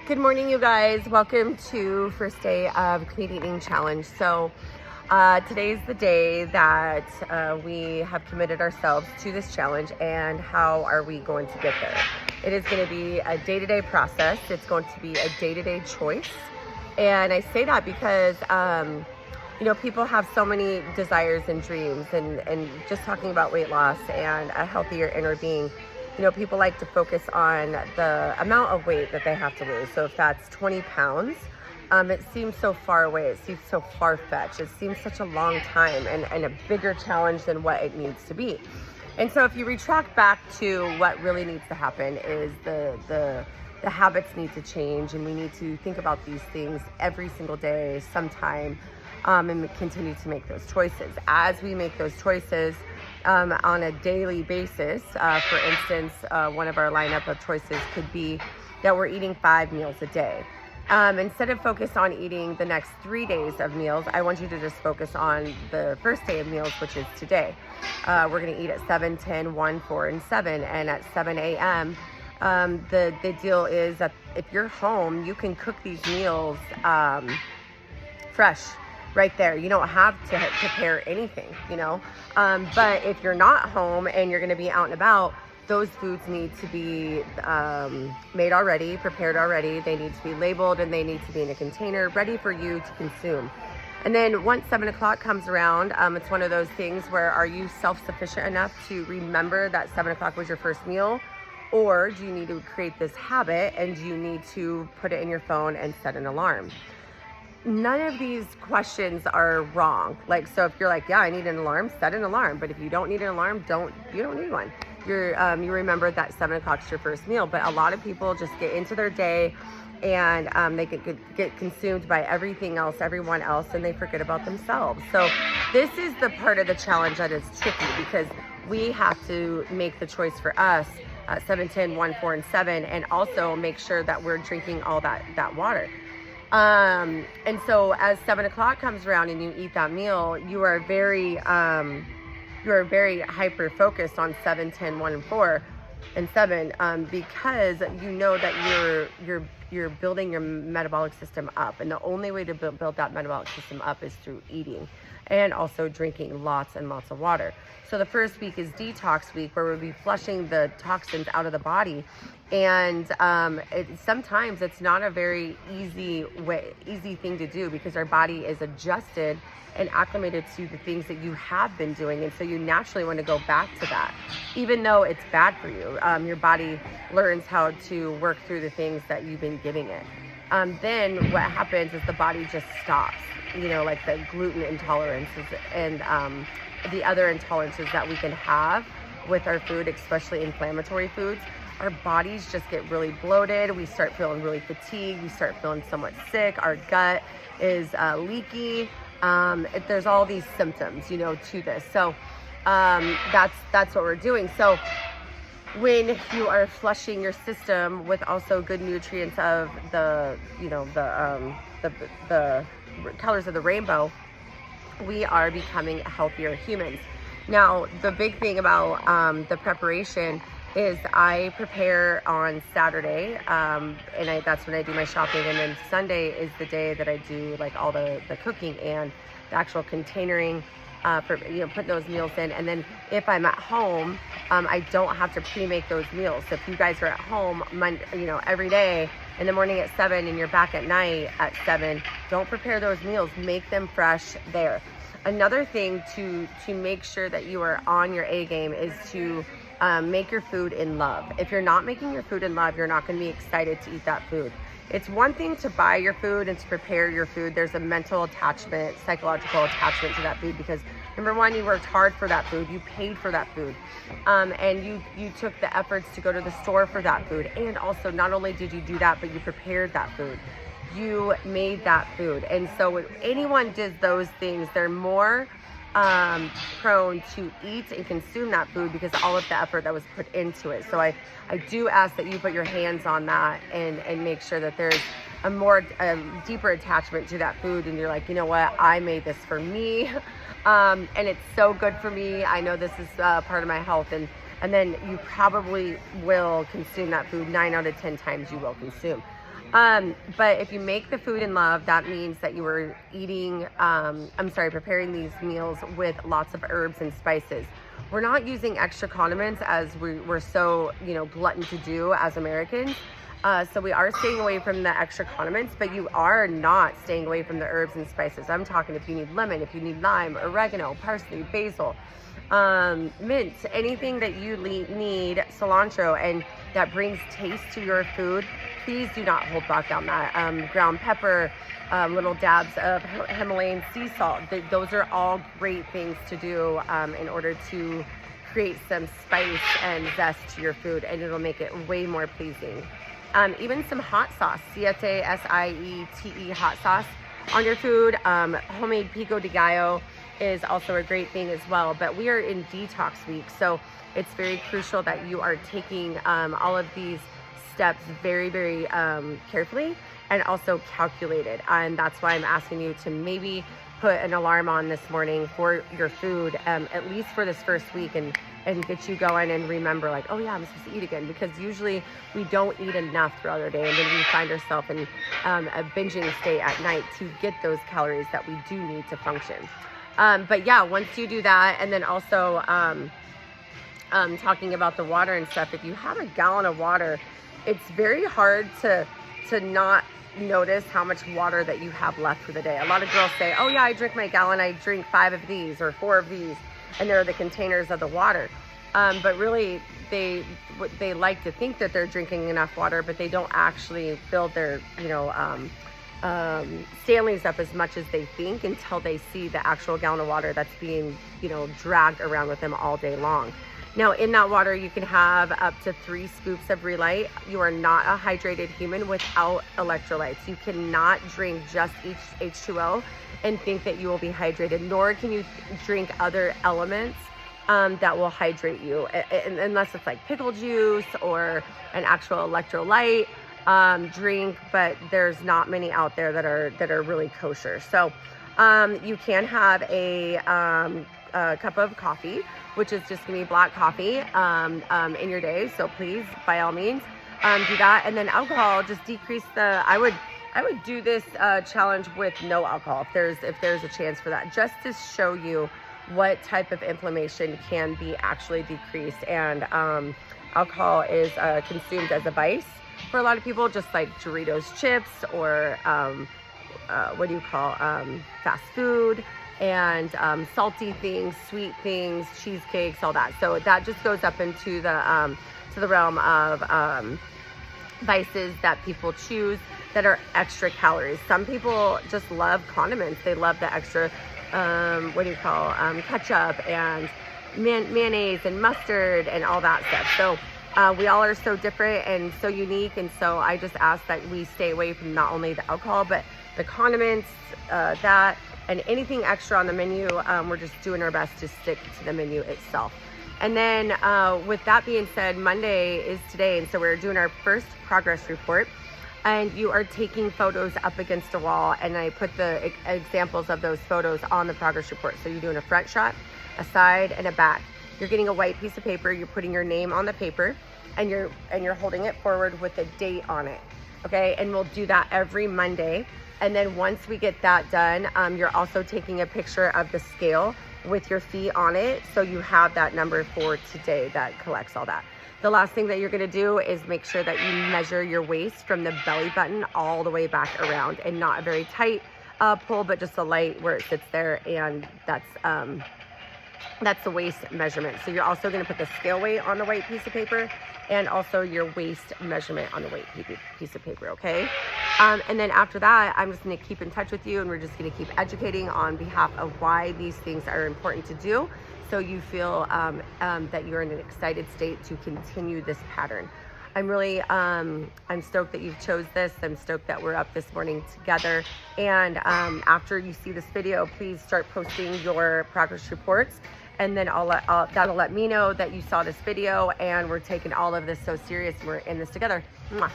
Good morning, you guys. Welcome to first day of Clean Eating Challenge. So today's the day that we have committed ourselves to this challenge, and how are we going to get there? It is going to be a day-to-day process. It's going to be a day-to-day choice. And I say that because people have so many desires and dreams, and just talking about weight loss and a healthier inner being. People like to focus on the amount of weight that they have to lose. So if that's 20 pounds, it seems so far away. It seems so far-fetched. It seems such a long time and a bigger challenge than what it needs to be. And so if you retract back to what really needs to happen is the habits need to change, and we need to think about these things every single day, sometime, and continue to make those choices. As we make those choices, on a daily basis, for instance, one of our lineup of choices could be that we're eating 5 meals a day. Instead of focus on eating the next 3 days of meals, I want you to just focus on the first day of meals, which is today. We're going to eat at 7, 10, 1, 4, and 7. And at 7 a.m., the deal is that if you're home, you can cook these meals fresh. Right there. You don't have to prepare anything, but if you're not home and you're going to be out and about, those foods need to be made already, prepared already. They need to be labeled, and they need to be in a container ready for you to consume. And then once 7 o'clock comes around, it's one of those things where, are you self-sufficient enough to remember that 7 o'clock was your first meal? Or do you need to create this habit, and you need to put it in your phone and set an alarm? None of these questions are wrong. So if you're like, yeah, I need an alarm, set an alarm. But if you don't need an alarm, you don't need one. You remember that 7 o'clock's your first meal. But a lot of people just get into their day, and they get consumed by everything else, everyone else, and they forget about themselves. So this is the part of the challenge that is tricky, because we have to make the choice for us, 7, 10, 1, 4, and 7, and also make sure that we're drinking all that water. And so as 7 o'clock comes around and you eat that meal, you are very hyper focused on 7, 10, 1, and 4, and 7, because you know that you're building your metabolic system up. And the only way to build that metabolic system up is through eating, and also drinking lots and lots of water. So the first week is detox week, where we'll be flushing the toxins out of the body. And sometimes it's not a very easy thing to do, because our body is adjusted and acclimated to the things that you have been doing. And so you naturally want to go back to that, even though it's bad for you. Your body learns how to work through the things that you've been giving it. Then what happens is the body just stops, like the gluten intolerances and the other intolerances that we can have with our food, especially inflammatory foods. Our bodies just get really bloated. We start feeling really fatigued. We start feeling somewhat sick. Our gut is leaky. There's all these symptoms, to this. So that's what we're doing. So when you are flushing your system with also good nutrients of the colors of the rainbow, we are becoming healthier humans. Now, the big thing about the preparation is I prepare on Saturday, and that's when I do my shopping, and then Sunday is the day that I do all the cooking and the actual containering for putting those meals in. And then if I'm at home, I don't have to pre-make those meals. So if you guys are at home every day in the morning at 7 and you're back at night at 7, don't prepare those meals. Make them fresh there. Another thing to make sure that you are on your A game is to make your food in love. If you're not making your food in love, you're not going to be excited to eat that food. It's one thing to buy your food and to prepare your food. There's a mental attachment, psychological attachment to that food, because number one, you worked hard for that food. You paid for that food. And you took the efforts to go to the store for that food. And also, not only did you do that, but you prepared that food. You made that food. And so when anyone does those things, they're more prone to eat and consume that food because of all of the effort that was put into it. So I do ask that you put your hands on that and make sure that there's a deeper attachment to that food, and you're like, you know what, I made this for me, and it's so good for me. I know this is part of my health, and then you probably will consume that food 9 out of 10 times you will consume. But if you make the food in love, that means that you are eating, preparing these meals with lots of herbs and spices. We're not using extra condiments as we're so, glutton to do as Americans. So we are staying away from the extra condiments, but you are not staying away from the herbs and spices. I'm talking if you need lemon, if you need lime, oregano, parsley, basil, mint, anything that you need, cilantro, and that brings taste to your food, please do not hold back on that. Ground pepper, little dabs of Himalayan sea salt. Those are all great things to do in order to create some spice and zest to your food, and it'll make it way more pleasing. Even some hot sauce, Siete, S-I-E-T-E hot sauce on your food. Homemade pico de gallo is also a great thing as well. But we are in detox week, so it's very crucial that you are taking all of these steps very, very carefully and also calculated. And that's why I'm asking you to maybe put an alarm on this morning for your food, at least for this first week, and get you going and remember, like, oh yeah, I'm supposed to eat again, because usually we don't eat enough throughout our day, and then we find ourselves in a binging state at night to get those calories that we do need to function. But yeah, once you do that, and then also talking about the water and stuff, if you have a gallon of water, it's very hard to not notice how much water that you have left for the day. A lot of girls say, oh yeah, I drink my gallon, I drink 5 of these or 4 of these, and they're the containers of the water. But really, they like to think that they're drinking enough water, but they don't actually fill their, Stanleys up as much as they think until they see the actual gallon of water that's being, dragged around with them all day long. Now, in that water, you can have up to 3 scoops of Relight. You are not a hydrated human without electrolytes. You cannot drink just H2O and think that you will be hydrated, nor can you drink other elements that will hydrate you, unless it's like pickle juice or an actual electrolyte drink, but there's not many out there that are really kosher. So you can have a cup of coffee, which is just gonna be black coffee in your day. So please, by all means, do that. And then alcohol, just decrease I would do this challenge with no alcohol if there's a chance for that, just to show you what type of inflammation can be actually decreased. And alcohol is consumed as a vice for a lot of people, just like Doritos chips or fast food, and salty things, sweet things, cheesecakes, all that. So that just goes up into the to the realm of vices that people choose that are extra calories. Some people just love condiments. They love the extra ketchup and mayonnaise and mustard and all that stuff. So we all are so different and so unique, and so I just ask that we stay away from not only the alcohol but the condiments, that and anything extra on the menu. We're just doing our best to stick to the menu itself. And then with that being said, Monday is today, and so we're doing our first progress report, and you are taking photos up against a wall, and I put the examples of those photos on the progress report. So you're doing a front shot, a side, and a back. You're getting a white piece of paper, you're putting your name on the paper, and you're holding it forward with a date on it. Okay, and we'll do that every Monday. And then once we get that done, you're also taking a picture of the scale with your feet on it, so you have that number for today that collects all that. The last thing that you're gonna do is make sure that you measure your waist from the belly button all the way back around, and not a very tight pull, but just a light where it sits there, and that's the waist measurement. So you're also going to put the scale weight on the white piece of paper, and also your waist measurement on the white piece of paper, okay? And then after that, I'm just going to keep in touch with you, and we're just going to keep educating on behalf of why these things are important to do, so you feel that you're in an excited state to continue this pattern. I'm really, I'm stoked that you've chose this. I'm stoked that we're up this morning together. And after you see this video, please start posting your progress reports. And then that'll let me know that you saw this video, and we're taking all of this so serious. We're in this together. Mwah.